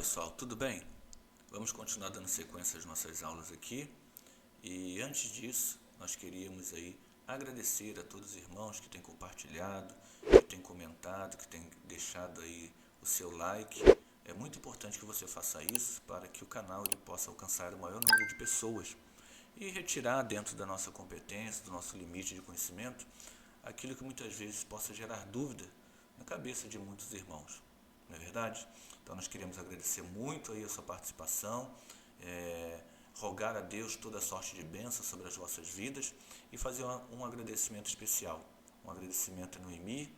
pessoal, tudo bem? Vamos continuar dando sequência às nossas aulas aqui. E antes disso, nós queríamos aí agradecer a todos os irmãos que têm compartilhado, que têm comentado, que têm deixado aí o seu like. É muito importante que você faça isso para que o canal ele possa alcançar o maior número de pessoas e retirar dentro da nossa competência, do nosso limite de conhecimento, aquilo que muitas vezes possa gerar dúvida na cabeça de muitos irmãos. Não é verdade? Então nós queremos agradecer muito aí a sua participação, rogar a Deus toda a sorte de bênção sobre as vossas vidas e fazer um agradecimento especial. Um agradecimento a Noemi,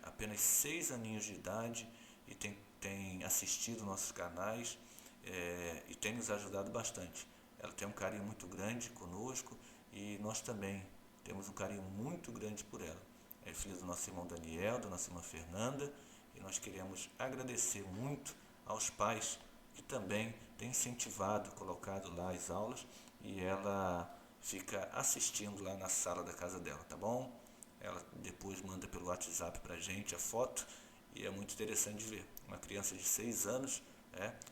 apenas 6 aninhos de idade e tem assistido nossos canais e tem nos ajudado bastante. Ela tem um carinho muito grande conosco e nós também temos um carinho muito grande por ela. É filha do nosso irmão Daniel, da nossa irmã Fernanda, e nós queremos agradecer muito aos pais que também têm incentivado, colocado lá as aulas e ela fica assistindo lá na sala da casa dela, tá bom? Ela depois manda pelo WhatsApp pra gente a foto e é muito interessante de ver. Uma criança de 6 anos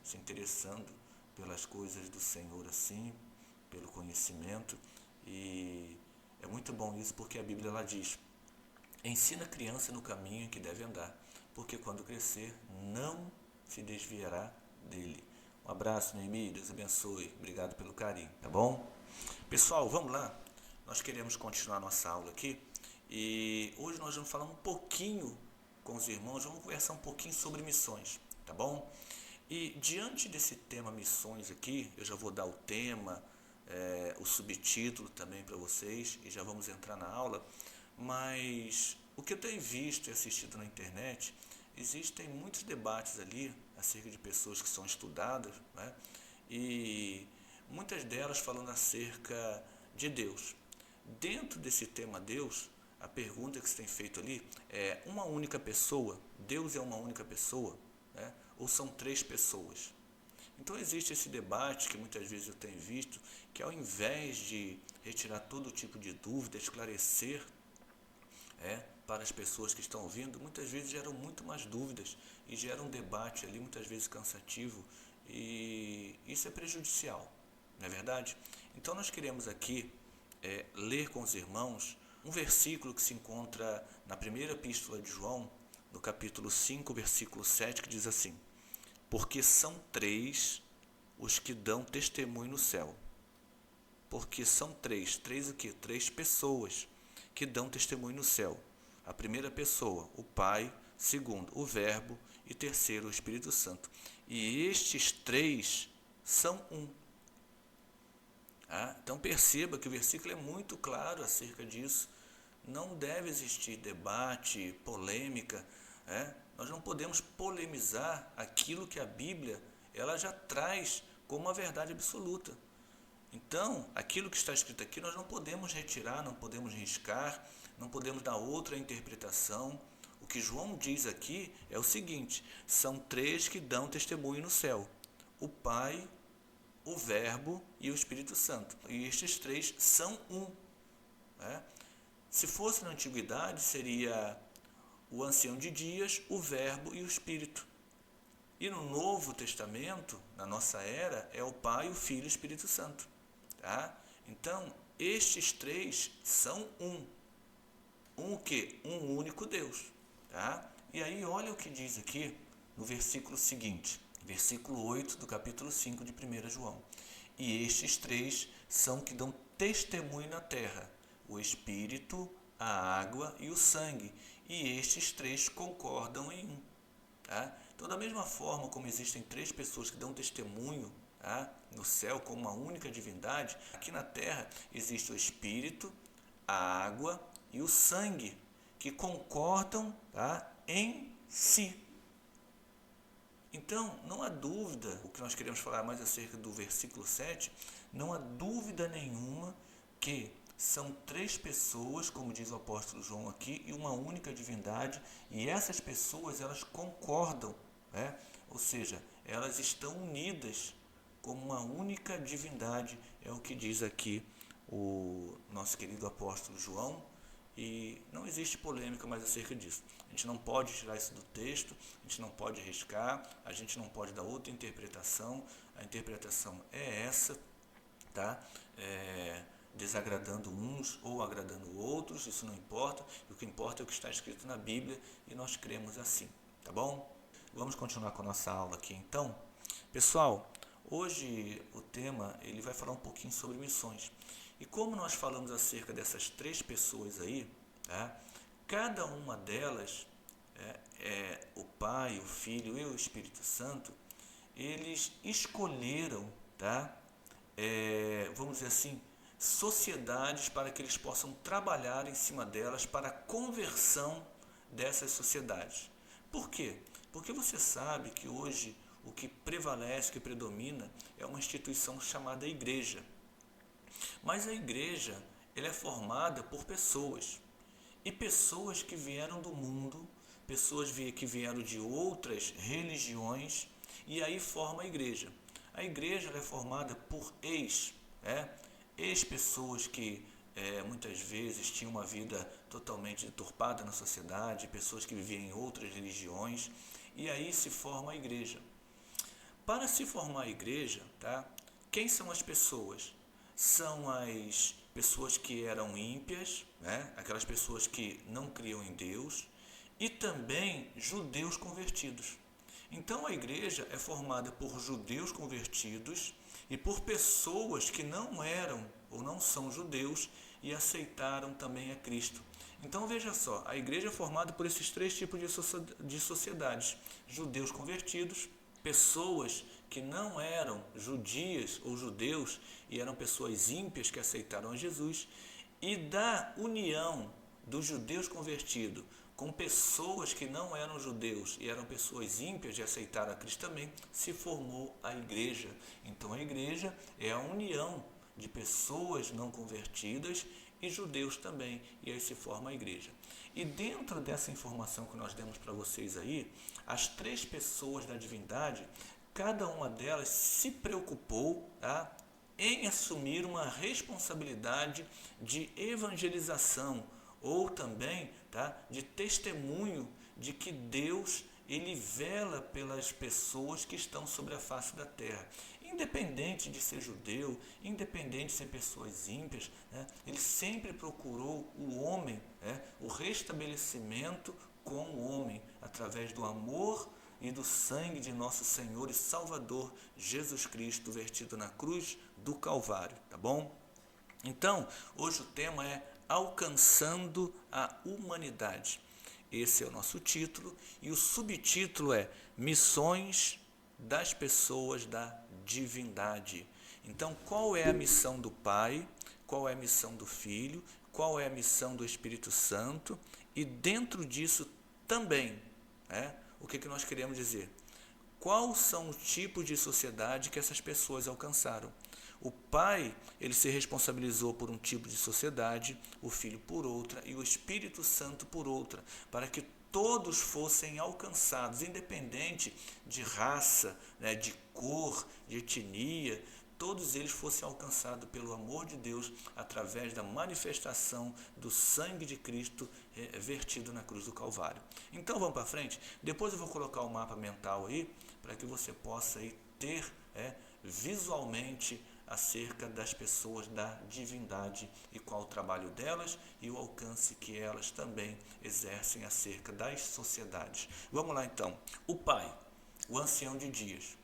se interessando pelas coisas do Senhor assim, pelo conhecimento, e é muito bom isso porque a Bíblia ela diz: ensina a criança no caminho em que deve andar, porque quando crescer não se desviará dele. Um abraço, Noemi, Deus abençoe, obrigado pelo carinho, tá bom? Pessoal, vamos lá, nós queremos continuar nossa aula aqui e hoje nós vamos falar um pouquinho com os irmãos, vamos conversar um pouquinho sobre missões, tá bom? E diante desse tema missões aqui, eu já vou dar o tema, o subtítulo também para vocês e já vamos entrar na aula, mas o que eu tenho visto e assistido na internet, existem muitos debates ali acerca de pessoas que são estudadas, né? E muitas delas falando acerca de Deus. Dentro desse tema Deus, a pergunta que se tem feito ali é: uma única pessoa? Deus é uma única pessoa? Né? Ou são 3 pessoas? Então existe esse debate que muitas vezes eu tenho visto, que ao invés de retirar todo tipo de dúvida, esclarecer para as pessoas que estão ouvindo, muitas vezes geram muito mais dúvidas e gera um debate ali muitas vezes cansativo e isso é prejudicial, não é verdade? Então nós queremos aqui ler com os irmãos um versículo que se encontra na primeira epístola de João, no capítulo 5, versículo 7, que diz assim: porque são 3 os que dão testemunho no céu. Porque são 3 o quê? 3 pessoas que dão testemunho no céu. A primeira pessoa, o Pai; segundo, o Verbo; e terceiro, o Espírito Santo. E estes 3 são um. Então perceba que o versículo é muito claro acerca disso. Não deve existir debate, polêmica. Nós não podemos polemizar aquilo que a Bíblia ela já traz como uma verdade absoluta. Então, aquilo que está escrito aqui nós não podemos retirar, não podemos riscar, não podemos dar outra interpretação. O que João diz aqui é o seguinte: são 3 que dão testemunho no céu: o Pai, o Verbo e o Espírito Santo. E estes 3 são um. Se fosse na antiguidade, seria o ancião de dias, o Verbo e o Espírito. E no Novo Testamento, na nossa era, é o Pai, o Filho e o Espírito Santo. Então, estes 3 são um. Um o quê? Um único Deus. E aí, olha o que diz aqui no versículo seguinte, versículo 8 do capítulo 5 de 1 João. E estes 3 são que dão testemunho na terra: o Espírito, a água e o sangue. E estes 3 concordam em um. Então, da mesma forma como existem 3 pessoas que dão testemunho no céu como uma única divindade, aqui na terra existe o Espírito, a água e o sangue, que concordam em si. Então, não há dúvida, o que nós queremos falar mais acerca do versículo 7, não há dúvida nenhuma que são 3 pessoas, como diz o apóstolo João aqui, e uma única divindade, e essas pessoas elas concordam, ou seja, elas estão unidas como uma única divindade, é o que diz aqui o nosso querido apóstolo João, e não existe polêmica mais acerca disso. A gente não pode tirar isso do texto, a gente não pode arriscar, a gente não pode dar outra interpretação. A interpretação é essa, tá? Desagradando uns ou agradando outros, isso não importa. O que importa é o que está escrito na Bíblia e nós cremos assim, tá bom? Vamos continuar com a nossa aula aqui então. Pessoal, hoje o tema ele vai falar um pouquinho sobre missões. E como nós falamos acerca dessas 3 pessoas aí, tá? Cada uma delas, o Pai, o Filho e o Espírito Santo, eles escolheram, tá? Vamos dizer assim, sociedades para que eles possam trabalhar em cima delas para a conversão dessas sociedades. Por quê? Porque você sabe que hoje o que prevalece, o que predomina é uma instituição chamada igreja. Mas a igreja ela é formada por pessoas. E pessoas que vieram do mundo, pessoas que vieram de outras religiões, e aí forma a igreja. A igreja ela é formada por ex-pessoas que muitas vezes tinham uma vida totalmente deturpada na sociedade, pessoas que viviam em outras religiões, e aí se forma a igreja. Para se formar a igreja, tá? Quem são as pessoas? São as pessoas que eram ímpias, né? Aquelas pessoas que não criam em Deus, e também judeus convertidos. Então a igreja é formada por judeus convertidos e por pessoas que não eram ou não são judeus e aceitaram também a Cristo. Então veja só, a igreja é formada por esses 3 tipos de sociedades: judeus convertidos, pessoas que não eram judias ou judeus e eram pessoas ímpias que aceitaram a Jesus, e da união dos judeus convertidos com pessoas que não eram judeus e eram pessoas ímpias de aceitar a Cristo também, se formou a igreja. Então a igreja é a união de pessoas não convertidas e judeus também, e aí se forma a igreja. E dentro dessa informação que nós demos para vocês aí, as 3 pessoas da divindade, cada uma delas se preocupou, tá, em assumir uma responsabilidade de evangelização, ou também, tá, de testemunho de que Deus ele vela pelas pessoas que estão sobre a face da terra. Independente de ser judeu, independente de ser pessoas ímpias, né, ele sempre procurou o homem, o restabelecimento com o homem, através do amor e do sangue de nosso Senhor e Salvador Jesus Cristo, vertido na cruz do Calvário, tá bom? Então, hoje o tema é Alcançando a Humanidade. Esse é o nosso título e o subtítulo é Missões das Pessoas da Divindade. Então, qual é a missão do Pai? Qual é a missão do Filho? Qual é a missão do Espírito Santo? E dentro disso também, o que nós queremos dizer? Quais são os tipos de sociedade que essas pessoas alcançaram? O Pai, ele se responsabilizou por um tipo de sociedade, o Filho por outra e o Espírito Santo por outra, para que todos fossem alcançados, independente de raça, de cor, de etnia, todos eles fossem alcançados pelo amor de Deus através da manifestação do sangue de Cristo vertido na cruz do Calvário. Então vamos para frente? Depois eu vou colocar o mapa mental aí, para que você possa aí ter visualmente acerca das pessoas da divindade e qual o trabalho delas e o alcance que elas também exercem acerca das sociedades. Vamos lá então. O Pai, o ancião de dias.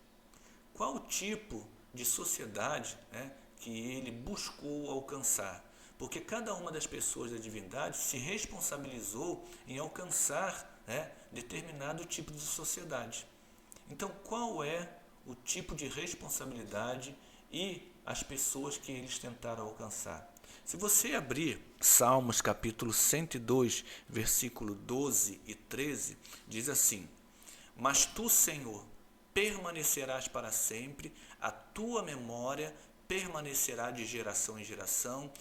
Qual o tipo de sociedade que ele buscou alcançar? Porque cada uma das pessoas da divindade se responsabilizou em alcançar determinado tipo de sociedade. Então, qual é o tipo de responsabilidade e as pessoas que eles tentaram alcançar? Se você abrir Salmos capítulo 102, versículo 12 e 13, diz assim: Mas tu, Senhor, permanecerás para sempre, a tua memória permanecerá de geração em geração,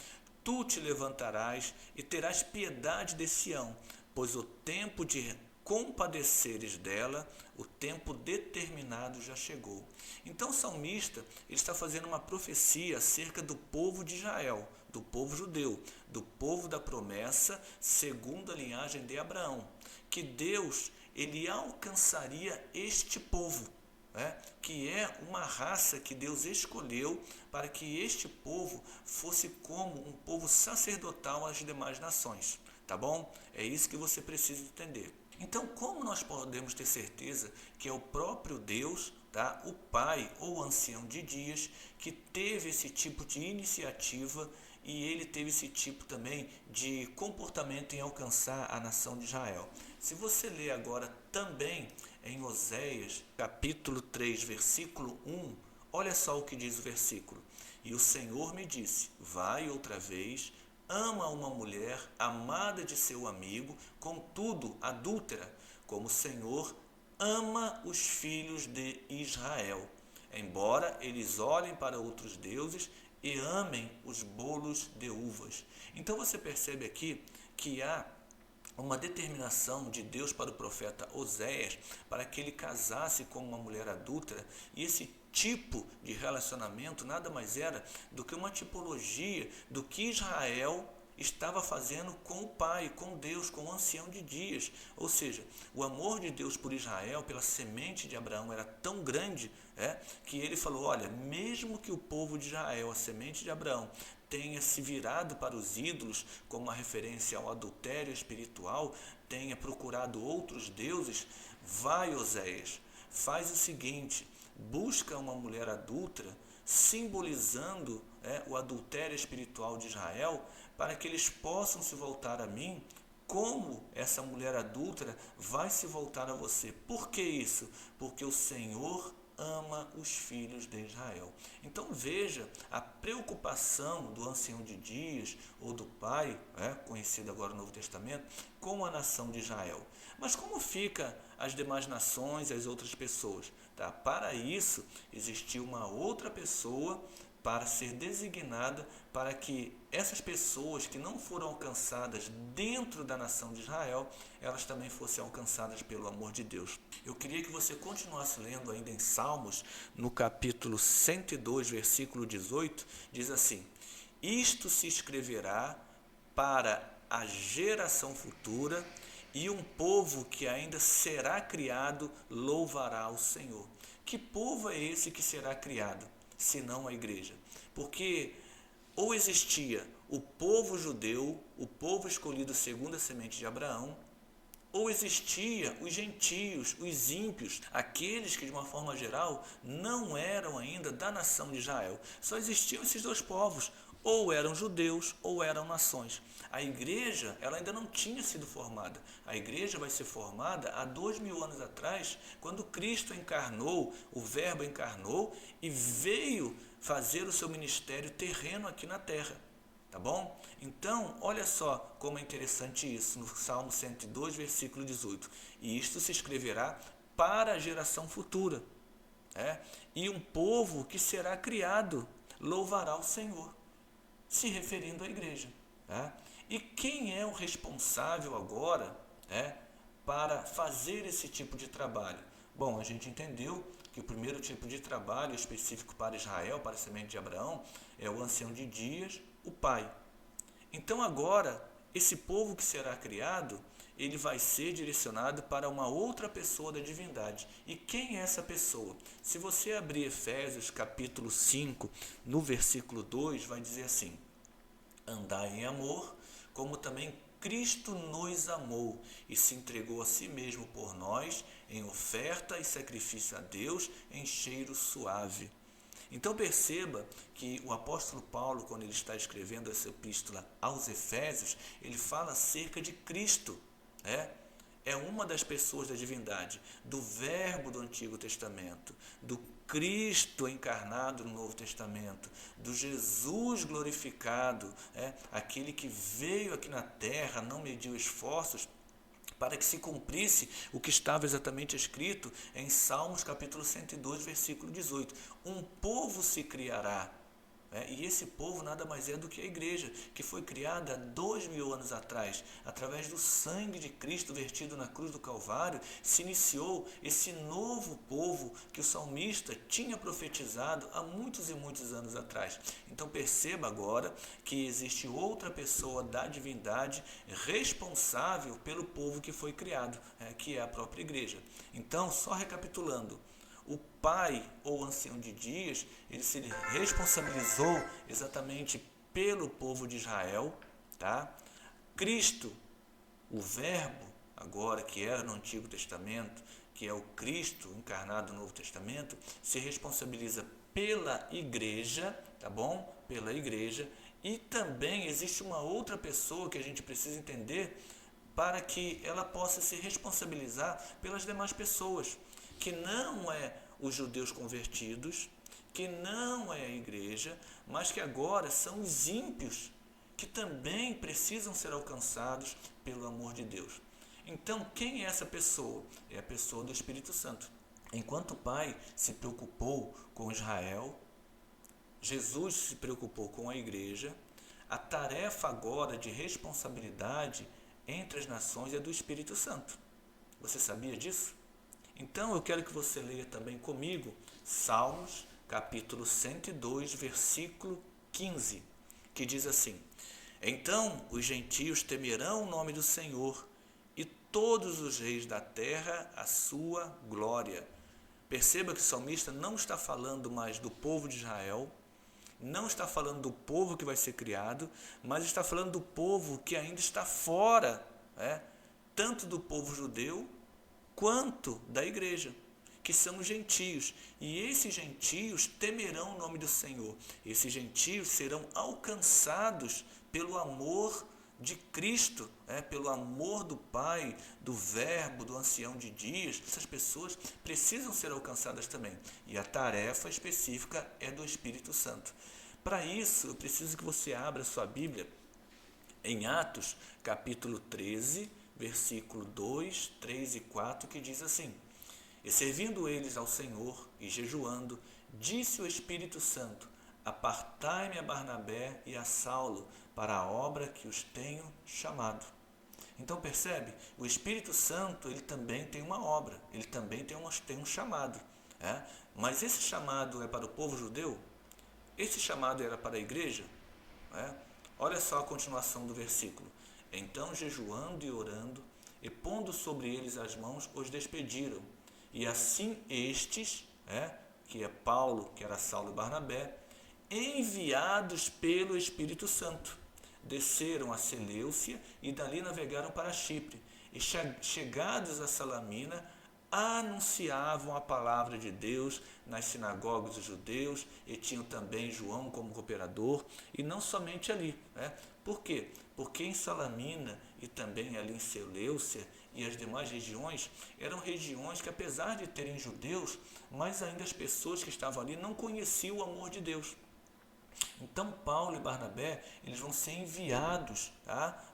tu te levantarás e terás piedade de Sião, pois o tempo de compadeceres dela, o tempo determinado já chegou. Então o salmista ele está fazendo uma profecia acerca do povo de Israel, do povo judeu, do povo da promessa, segundo a linhagem de Abraão, que Deus ele alcançaria este povo, que é uma raça que Deus escolheu para que este povo fosse como um povo sacerdotal às demais nações, tá bom? É isso que você precisa entender. Então, como nós podemos ter certeza que é o próprio Deus, tá? O Pai ou Ancião de Dias, que teve esse tipo de iniciativa e ele teve esse tipo também de comportamento em alcançar a nação de Israel? Se você ler agora também em Oséias, capítulo 3, versículo 1, olha só o que diz o versículo. E o Senhor me disse, vai outra vez, ama uma mulher amada de seu amigo, contudo adúltera, como o Senhor ama os filhos de Israel, embora eles olhem para outros deuses e amem os bolos de uvas. Então você percebe aqui que há uma determinação de Deus para o profeta Oséias para que ele casasse com uma mulher adúltera, e esse tipo de relacionamento nada mais era do que uma tipologia do que Israel estava fazendo com o Pai, com Deus, com o Ancião de Dias. Ou seja, o amor de Deus por Israel, pela semente de Abraão, era tão grande que ele falou, olha, mesmo que o povo de Israel, a semente de Abraão, tenha se virado para os ídolos como uma referência ao adultério espiritual, tenha procurado outros deuses, vai, Oséias, faz o seguinte, busca uma mulher adúltera, simbolizando o adultério espiritual de Israel, para que eles possam se voltar a mim, como essa mulher adúltera vai se voltar a você. Por que isso? Porque o Senhor ama os filhos de Israel. Então veja a preocupação do Ancião de Dias, ou do Pai, conhecido agora no Novo Testamento, com a nação de Israel. Mas como fica as demais nações e as outras pessoas? Tá? Para isso, existiu uma outra pessoa para ser designada para que essas pessoas que não foram alcançadas dentro da nação de Israel, elas também fossem alcançadas pelo amor de Deus. Eu queria que você continuasse lendo ainda em Salmos, no capítulo 102, versículo 18, diz assim, isto se escreverá para a geração futura, e um povo que ainda será criado louvará o Senhor. Que povo é esse que será criado, senão a igreja? Porque ou existia o povo judeu, o povo escolhido segundo a semente de Abraão, ou existia os gentios, os ímpios, aqueles que de uma forma geral não eram ainda da nação de Israel. Só existiam esses dois povos, ou eram judeus ou eram nações. A igreja ela ainda não tinha sido formada. A igreja vai ser formada há 2000 anos atrás, quando Cristo encarnou, o Verbo encarnou e veio fazer o seu ministério terreno aqui na terra. Tá bom? Então, olha só como é interessante isso, no Salmo 102, versículo 18. E isto se escreverá para a geração futura. E um povo que será criado louvará o Senhor, se referindo à igreja. E quem é o responsável agora para fazer esse tipo de trabalho? Bom, a gente entendeu que o primeiro tipo de trabalho específico para Israel, para a semente de Abraão, é o Ancião de Dias, o Pai. Então agora, esse povo que será criado, ele vai ser direcionado para uma outra pessoa da divindade. E quem é essa pessoa? Se você abrir Efésios capítulo 5, no versículo 2, vai dizer assim, andai em amor, como também Cristo nos amou e se entregou a si mesmo por nós, em oferta e sacrifício a Deus, em cheiro suave. Então perceba que o apóstolo Paulo, quando ele está escrevendo essa epístola aos Efésios, ele fala acerca de Cristo. É uma das pessoas da divindade, do Verbo do Antigo Testamento, do Cristo encarnado no Novo Testamento, do Jesus glorificado, aquele que veio aqui na terra, não mediu esforços, para que se cumprisse o que estava exatamente escrito em Salmos capítulo 102, versículo 18. Um povo se criará, E esse povo nada mais é do que a igreja, que foi criada há 2000 anos atrás. Através do sangue de Cristo vertido na cruz do Calvário, se iniciou esse novo povo que o salmista tinha profetizado há muitos e muitos anos atrás. Então perceba agora que existe outra pessoa da divindade responsável pelo povo que foi criado, que é a própria igreja. Então, só recapitulando, o pai ou ancião de dias, ele se responsabilizou exatamente pelo povo de Israel, tá? Cristo, o verbo, agora que era no Antigo Testamento, que é o Cristo encarnado no Novo Testamento, se responsabiliza pela igreja, tá bom? Pela igreja. E também existe uma outra pessoa que a gente precisa entender para que ela possa se responsabilizar pelas demais pessoas, que não é os judeus convertidos, que não é a igreja, mas que agora são os ímpios, que também precisam ser alcançados pelo amor de Deus. Então, quem é essa pessoa? É a pessoa do Espírito Santo. Enquanto o Pai se preocupou com Israel, Jesus se preocupou com a igreja, a tarefa agora de responsabilidade entre as nações é do Espírito Santo. Você sabia disso? Então eu quero que você leia também comigo Salmos, capítulo 102, versículo 15, que diz assim: Então os gentios temerão o nome do Senhor, e todos os reis da terra a sua glória. Perceba que o salmista não está falando mais do povo de Israel, não está falando do povo que vai ser criado, mas está falando do povo que ainda está fora, tanto do povo judeu quanto da igreja, que são os gentios. E esses gentios temerão o nome do Senhor. Esses gentios serão alcançados pelo amor de Cristo, pelo amor do Pai, do Verbo, do ancião de dias. Essas pessoas precisam ser alcançadas também. E a tarefa específica é do Espírito Santo. Para isso, eu preciso que você abra sua Bíblia em Atos, capítulo 13, versículo 2, 3 e 4, que diz assim: E servindo eles ao Senhor e jejuando, disse o Espírito Santo: Apartai-me a Barnabé e a Saulo para a obra que os tenho chamado. Então percebe, o Espírito Santo ele também tem uma obra, ele também tem um chamado. Mas esse chamado é para o povo judeu? Esse chamado era para a igreja? Olha só a continuação do versículo. Então, jejuando e orando, e pondo sobre eles as mãos, os despediram. E assim estes, que é Paulo, que era Saulo e Barnabé, enviados pelo Espírito Santo, desceram a Seleucia e dali navegaram para Chipre. E chegados a Salamina, anunciavam a palavra de Deus nas sinagogas dos judeus e tinham também João como cooperador, e não somente ali. Por quê? Porque em Salamina e também ali em Seleucia e as demais regiões, eram regiões que apesar de terem judeus, mas ainda as pessoas que estavam ali não conheciam o amor de Deus. Então Paulo e Barnabé, eles vão ser enviados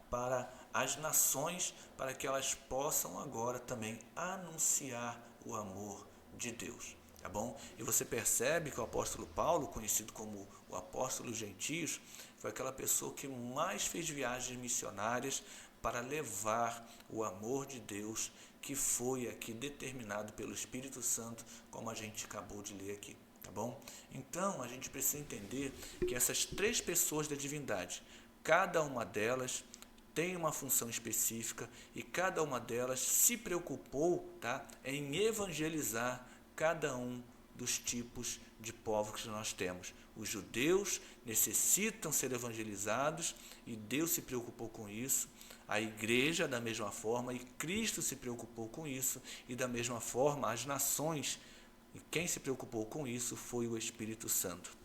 para as nações, para que elas possam agora também anunciar o amor de Deus, tá bom? E você percebe que o apóstolo Paulo, conhecido como o apóstolo dos gentios, foi aquela pessoa que mais fez viagens missionárias para levar o amor de Deus, que foi aqui determinado pelo Espírito Santo, como a gente acabou de ler aqui. Tá bom? Então, a gente precisa entender que essas três pessoas da divindade, cada uma delas tem uma função específica e cada uma delas se preocupou, em evangelizar cada um dos tipos de povos que nós temos. Os judeus necessitam ser evangelizados e Deus se preocupou com isso. A igreja da mesma forma, e Cristo se preocupou com isso, e da mesma forma as nações. E quem se preocupou com isso foi o Espírito Santo.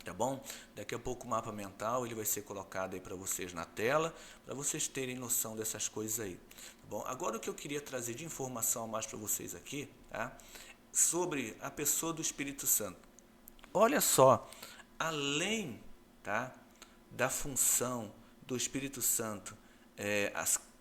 Tá bom? Daqui a pouco o mapa mental ele vai ser colocado aí para vocês na tela, para vocês terem noção dessas coisas aí. Tá bom? Agora o que eu queria trazer de informação a mais para vocês aqui, sobre a pessoa do Espírito Santo. Olha só, além da função do Espírito Santo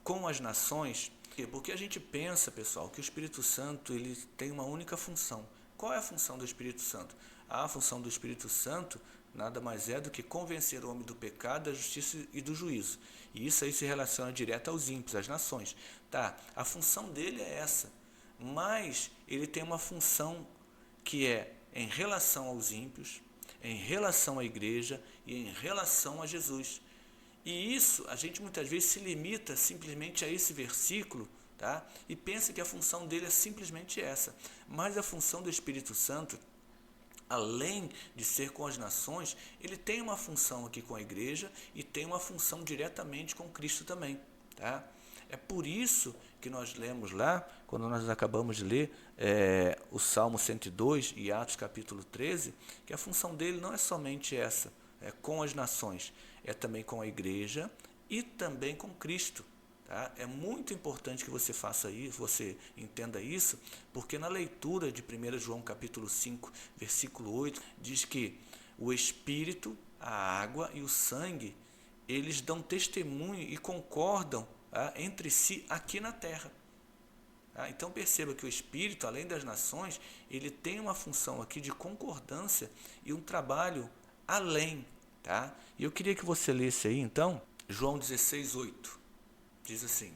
com as nações, porque a gente pensa, pessoal, que o Espírito Santo ele tem uma única função. Qual é a função do Espírito Santo? A função do Espírito Santo nada mais é do que convencer o homem do pecado, da justiça e do juízo. E isso aí se relaciona direto aos ímpios, às nações. Tá, a função dele é essa, mas ele tem uma função que é em relação aos ímpios, em relação à igreja e em relação a Jesus. E isso a gente muitas vezes se limita simplesmente a esse versículo, tá? E pensa que a função dele é simplesmente essa. Mas a função do Espírito Santo, além de ser com as nações, ele tem uma função aqui com a igreja e tem uma função diretamente com Cristo também, tá? É por isso que nós lemos lá, quando nós acabamos de ler o Salmo 102 e Atos capítulo 13, que a função dele não é somente essa, é com as nações, é também com a igreja e também com Cristo. Tá? É muito importante que você faça isso, você entenda isso, porque na leitura de 1 João capítulo 5, versículo 8, diz que o Espírito, a água e o sangue, eles dão testemunho e concordam, tá, entre si aqui na terra. Tá? Então perceba que o Espírito, além das nações, ele tem uma função aqui de concordância e um trabalho além. Tá? E eu queria que você lesse aí então, João 16, 8. Diz assim: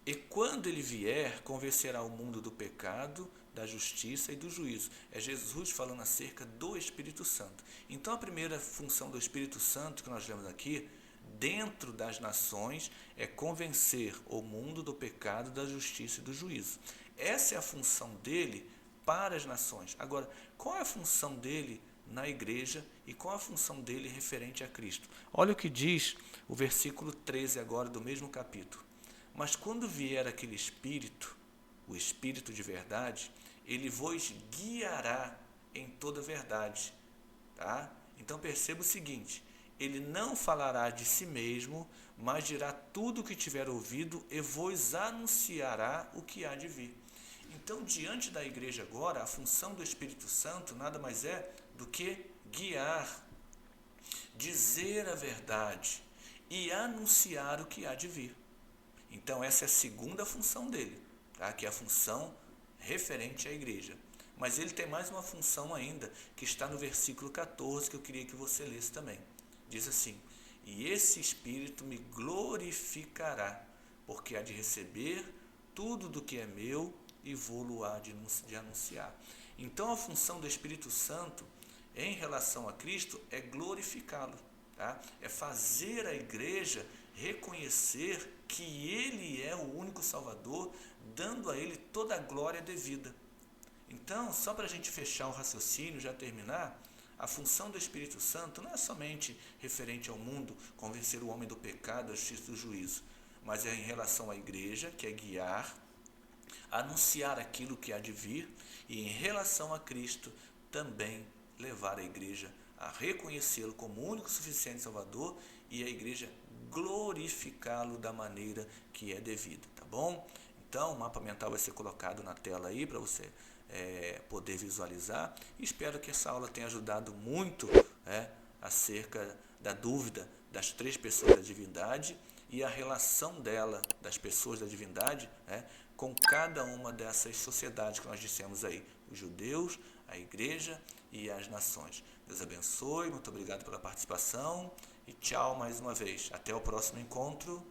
e quando ele vier, convencerá o mundo do pecado, da justiça e do juízo. É Jesus falando acerca do Espírito Santo. Então a primeira função do Espírito Santo que nós vemos aqui, dentro das nações, é convencer o mundo do pecado, da justiça e do juízo. Essa é a função dele para as nações. Agora, qual é a função dele na igreja e qual a função dele referente a Cristo? Olha o que diz o versículo 13 agora do mesmo capítulo. Mas quando vier aquele Espírito, o Espírito de verdade, ele vos guiará em toda a verdade. Tá? Então perceba o seguinte, ele não falará de si mesmo, mas dirá tudo o que tiver ouvido e vos anunciará o que há de vir. Então, diante da igreja agora, a função do Espírito Santo nada mais é do que guiar, dizer a verdade e anunciar o que há de vir. Então essa é a segunda função dele, tá? Que é a função referente à igreja. Mas ele tem mais uma função ainda, que está no versículo 14, que eu queria que você lesse também. Diz assim: e esse Espírito me glorificará, porque há de receber tudo do que é meu e vou-lo há de anunciar. Então a função do Espírito Santo em relação a Cristo é glorificá-lo, tá? É fazer a igreja reconhecer que ele é o único Salvador, dando a ele toda a glória devida. Então, só para a gente fechar o raciocínio, já terminar, a função do Espírito Santo não é somente referente ao mundo, convencer o homem do pecado, da justiça e do juízo, mas é em relação à igreja, que é guiar, anunciar aquilo que há de vir, e em relação a Cristo, também levar a igreja a reconhecê-lo como o único suficiente Salvador e a igreja glorificá-lo da maneira que é devida, tá bom? Então o mapa mental vai ser colocado na tela aí para você poder visualizar. Espero que essa aula tenha ajudado muito acerca da dúvida das três pessoas da divindade e a relação dela, das pessoas da divindade, com cada uma dessas sociedades que nós dissemos aí, os judeus, a igreja e as nações. Deus abençoe, muito obrigado pela participação e tchau mais uma vez. Até o próximo encontro.